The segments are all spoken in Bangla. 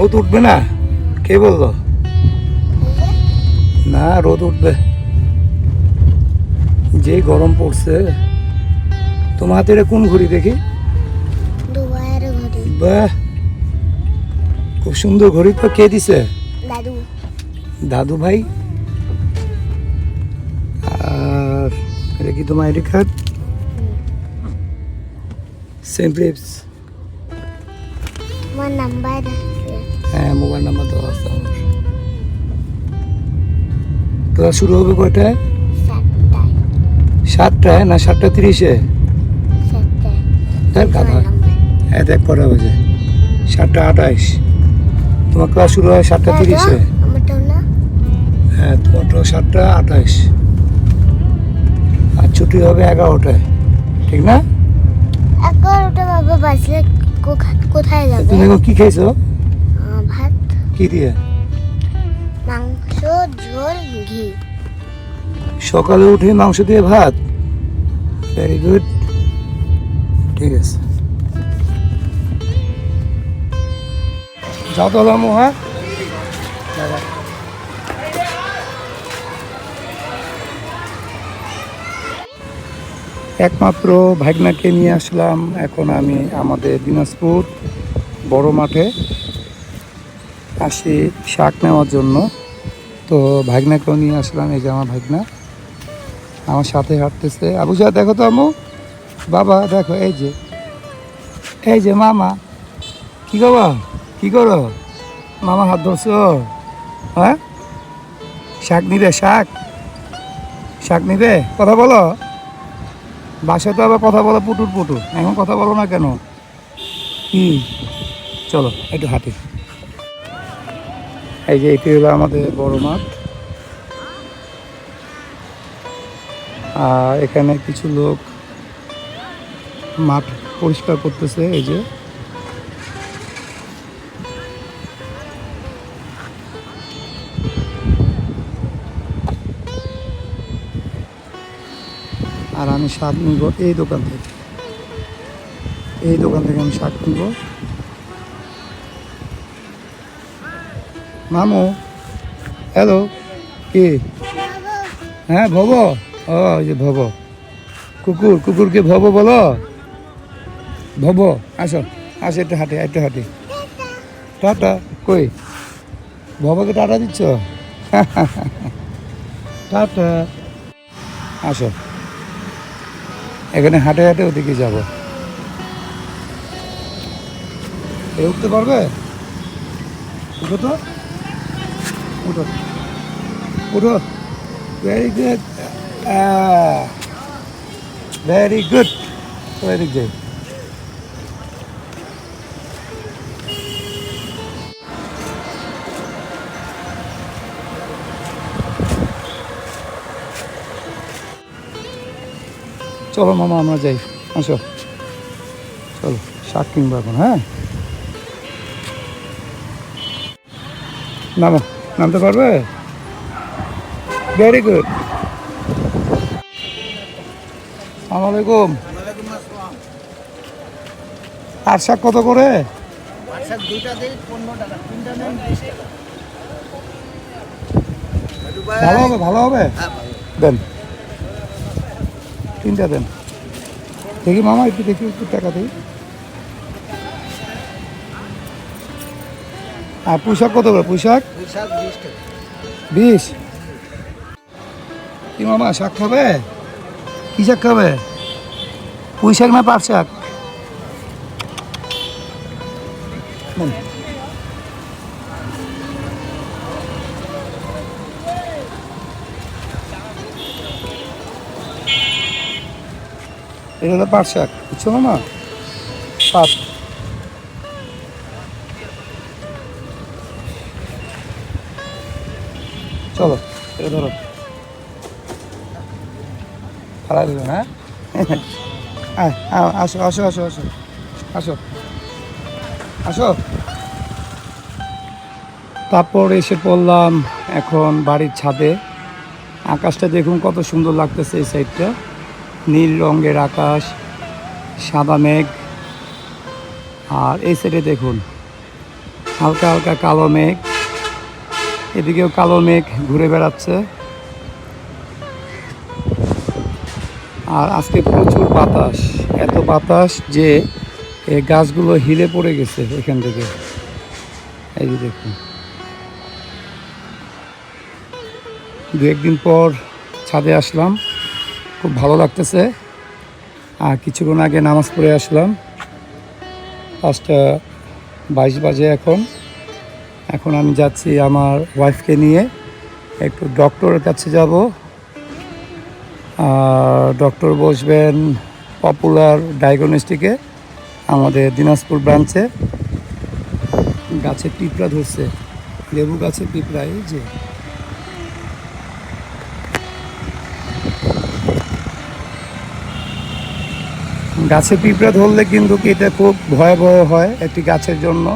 রোদ উঠবে না? কে বললো? না, রোদ উঠবে, যে গরম পড়ছে। তোমার হাতে এটা কোন ঘড়ি দেখি? দুবাইয়ের ঘড়ি। বাহ, খুব সুন্দর ঘড়ি তো। কে দিছে? দাদু। দাদু ভাই। আর এটা কি তোমার আইডি কার্ড? Same place. তোমার নাম্বার আছে? হ্যাঁ, মোবাইল নাম্বার দেওয়া আছে আমার। ক্লাস শুরু হবে কয়টায়? 7টায়। 7টায় না 7:30-এ? 7টায়। দেখ গাধা। হ্যাঁ দেখ কটা বাজে, 7:28। তোমার ক্লাস শুরু হয় 7:30-এ। আমারটাও না? হ্যাঁ, তোমারটাও 7:28। আর ছুটি হবে 11টায়, ঠিক না? 11টা বাবা বাজলে কোথায় যাবে? তুমি এখন কি খেয়েছো? ভাত, কি দিয়ে? মাংস, ঝোল, ঘি। সকালে উঠে মাংস দিয়ে ভাত? ভেরি গুড, ঠিক আছে। যাও তো লামু। হ্যাঁ, একমাত্র ভাগনাকে নিয়ে আসলাম এখন আমি আমাদের দিনাজপুর বড় মাঠে আসি শাক নেওয়ার জন্য। তো ভাগনাকেও নিয়ে আসলাম। এই যে আমার ভাগনা আমার সাথে হাঁটতেছে। আবু সাহেব দেখো তো আম্মু, বাবা দেখো, এই যে মামা। কি করো, কি করো? মামা হাত ধরছো? হ্যাঁ, শাক নিবে? শাক নিবে? কথা বলো। বাসায় তো আবার কথা বলো পুটুর পুটুর, এখন কথা বলো না কেন? কি, চলো একটু হাঁটি। এই যে এটি হলো আমাদের বড় মাঠ। আর এখানে কিছু লোক মাঠ পরিষ্কার করতেছে। এই যে আর আমি শাক নিব এই দোকান থেকে। আমি শাক নিব। মামু, হ্যালো। কি? হ্যাঁ, ভব। ও, এই যে ভব, কুকুরকে ভব বলো। ভব, আসো একটু হাঁটি। টাটা। কই, ভবকে টাটা দিচ্ছ? টাটা। আসো, এখানে হাঁটে ওদিকে যাবো। এ উঠতে পারবে? উঠো তো, উঠো। Very good, very good. চলো মামা আমরা যাই, আসো। চলো শাক কিনবো এখন। হ্যাঁ, নামতে পারবে? Very good. আসসালামু আলাইকুম। আর শাক কত করে? ভালো হবে। দেন, 3টা দেন। দেখি মামা, একটু টাকা দিই। আর পোশাক কত করে? পোশাক 20। কি মামা, শাক খাবে? কি শাক খাবে? পুঁই শাক না পাট শাক? এটা হলো পাট শাক, বুঝছো মামা? পাট। চলো এটা ধরো, খারাপ দেবে। হ্যাঁ, আসো। তারপর এসে পড়লাম এখন বাড়ির ছাদে। আকাশটা দেখুন কত সুন্দর লাগতেছে। এই সাইডটা নীল রঙের আকাশ, সাদা মেঘ। আর এই সাইডে দেখুন হালকা হালকা কালো মেঘ, এদিকেও কালো মেঘ ঘুরে বেড়াচ্ছে। আর আজকে প্রচুর বাতাস, এত বাতাস যে এই গাছগুলো হিলে পড়ে গেছে এখান থেকে। এই যে দেখুন, দু একদিন পর ছাদে আসলাম, খুব ভালো লাগতেছে। আর কিছুক্ষণ আগে নামাজ পড়ে আসলাম, 5:22 বাজে এখন। এখন আমি যাচ্ছি আমার ওয়াইফকে নিয়ে একটু ডক্টরের কাছে যাব। ডক্টর বসবেন পপুলার ডায়াগনস্টিকে, আমাদের দিনাজপুর ব্রাঞ্চে। গাছে পিঁপড়া ধরছে, লেবু গাছে পিঁপড়া, এই যে গাছে পিঁপড়া ধরলে কিন্তু এটা খুব ভয়াবহ হয় একটি গাছের জন্য।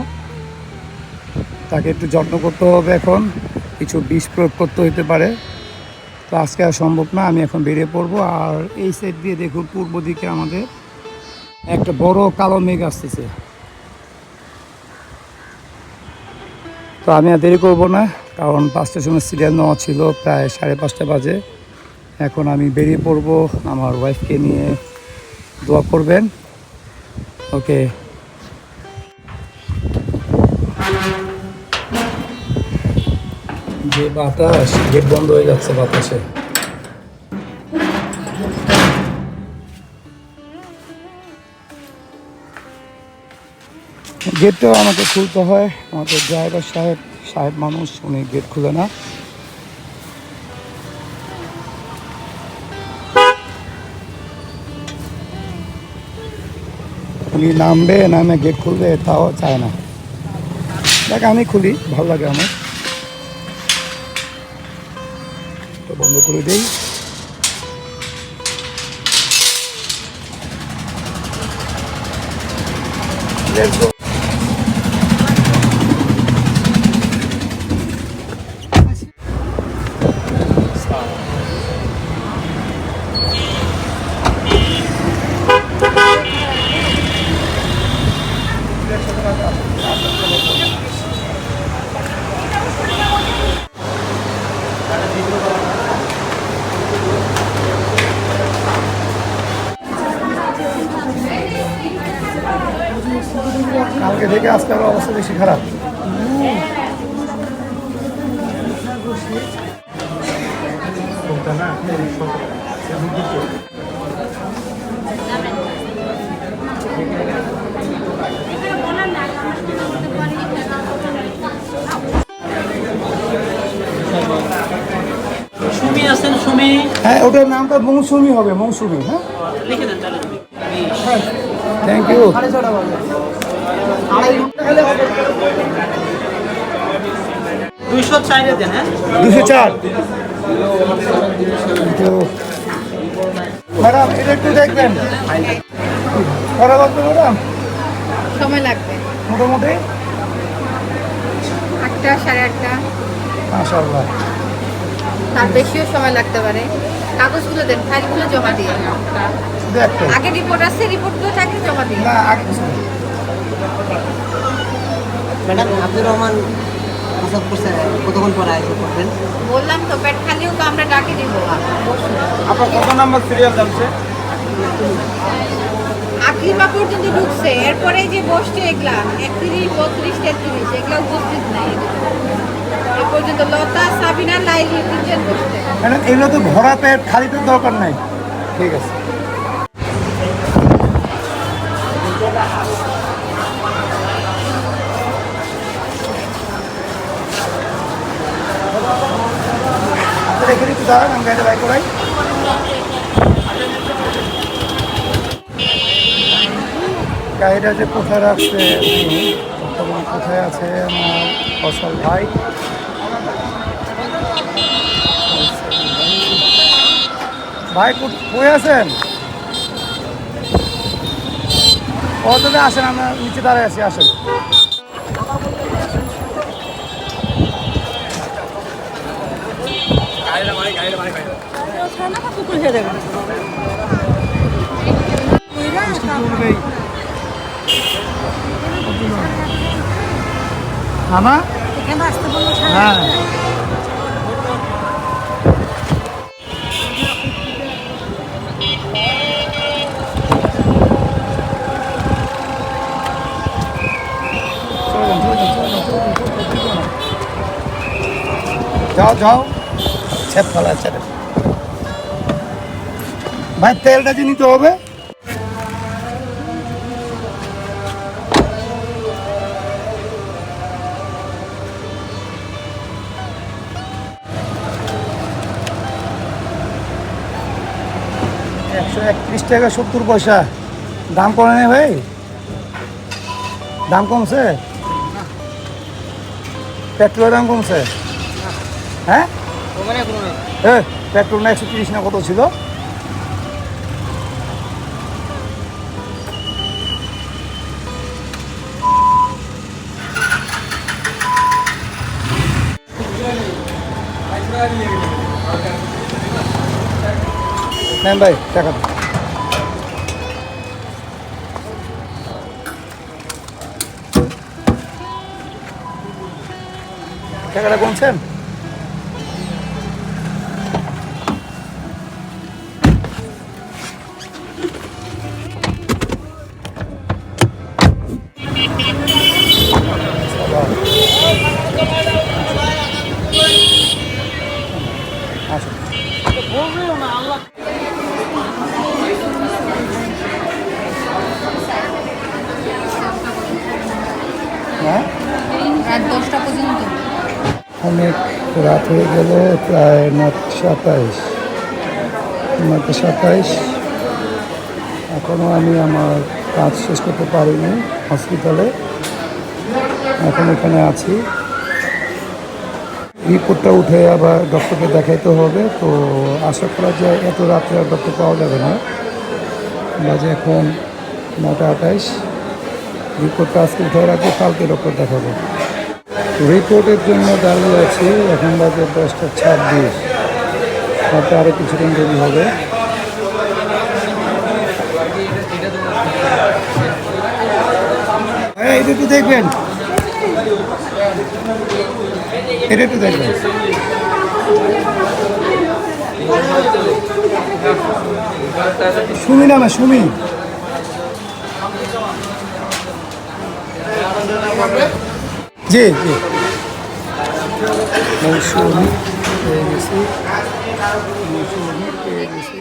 তাকে একটু যত্ন করতে হবে, এখন কিছু বিষ প্রয়োগ করতে হতে পারে। তো আজকে আর সম্ভব না, আমি এখন বেরিয়ে পড়বো। আর এই সাইড দিয়ে দেখুন, পূর্ব দিকে আমাদের একটা বড় কালো মেঘ আসতেছে। তো আমি আর দেরি করবো না, কারণ 5টার সময় সিরিয়াল নেওয়া ছিল, প্রায় 5:30 বাজে। এখন আমি বেরিয়ে পড়বো, আমার ওয়াইফকে নিয়ে দোয়া করবেন। ওকে। যে বাতাস, গেট বন্ধ হয়ে যাচ্ছে বাতাসে। গেটটাও আমাকে খুলতে হয়, আমাদের ড্রাইভার সাহেব মানুষ, উনি গেট খুলে না। উনি নামে গেট খুলবে, তাও চায় না। দেখ আমি খুলি, ভালো লাগে আমার, তো বন্ধ করে দিই। Let's go. কালকে থেকে আজকের অবস্থা বেশি খারাপ। সুমি আছেন, সুমি হ্যাঁ, ওটার নামটা মৌসুমি হবে, মৌসুমি। হ্যাঁ, লিখে দেন তাহলে। Thank you. 204 দেন। হ্যাঁ, 204। ম্যাডাম এটা একটু দেখবেন, করা লাগবে ম্যাডাম? সময় লাগবে মোটামুটি 8টা 8:30টা, মাশাআল্লাহ। তার বেশিও সময় লাগতে পারে। কাগজগুলো দেন, ফাইলগুলো জমা দিয়ে। শুধু একটা আগে রিপোর্ট আছে, রিপোর্টগুলো থাকলে জমা দিয়ে। না, আগে কিছু না। ম্যাডাম আব্দুর রহমান প্রসাব করছে, কতক্ষণ পরে আইসে করবেন? বললাম তো, পেট খালিও তো আমরা ডাকে দিব। আপনার কত নাম্বার সিরিয়াল যাচ্ছে? আকলিমা পর্যন্ত ঢুকছে, এরপরে যে বসছে এগুলা 31, 32, 33 এগুলা উপস্থিত নাই এ পর্যন্ত। লতা, সাবিনা, লাইলি 3 জন বসছে। ম্যাডাম এগুলো তো ভরা পেট, খালি পেট দরকার নাই। ঠিক আছে। আপনার এখানে একটু দাঁড়ান, আমি গাড়িটা বাইক করাই। গাড়িটা যে কোথায় রাখছে, বর্তমান কোথায় আছে আমার ফসল ভাই? ভাই কই আছেন? অটোতে আসেন, আমরা নিচে দাঁড়ায় আছি, আসেন। আমা হ্যাঁ যাও যাও ছেপ ফেলা ছেড়ে ভাই তেলটা যে নিতে হবে $131.70 দাম কমে নেই ভাই দাম কমছে পেট্রোলের দাম কমছে হ্যাঁ পেট্রোল না 130 না কত ছিল নেন ভাই টাকা দিন। টাকাটা কমছেন হ্যাঁ রাত 10টা পর্যন্ত। অনেক রাত হয়ে গেল প্রায় 9:27 এখনও আমি আমার কাজ শেষ করতে পারিনি হসপিটালে এখন এখানে আছি রিপোর্টটা উঠে আবার ডক্টরকে দেখাইতে হবে তো আশা করা যায় এত রাত্রে আর ডক্টর পাওয়া যাবে না বাজে এখন 9:28 রিপোর্টটা আজকে উঠে রাখবো কালকে ডক্টর দেখাবো রিপোর্টের জন্য দাঁড়িয়ে আছি এখন বাজে 10:26 তাতে আরও কিছুদিন দেরি হবে এটা একটু দেখবেন এটা একটু দেখবেন সুমি নামে সুমি জি জি মৌসুমি পেয়ে গেছি মৌসুমি পেয়ে গেছি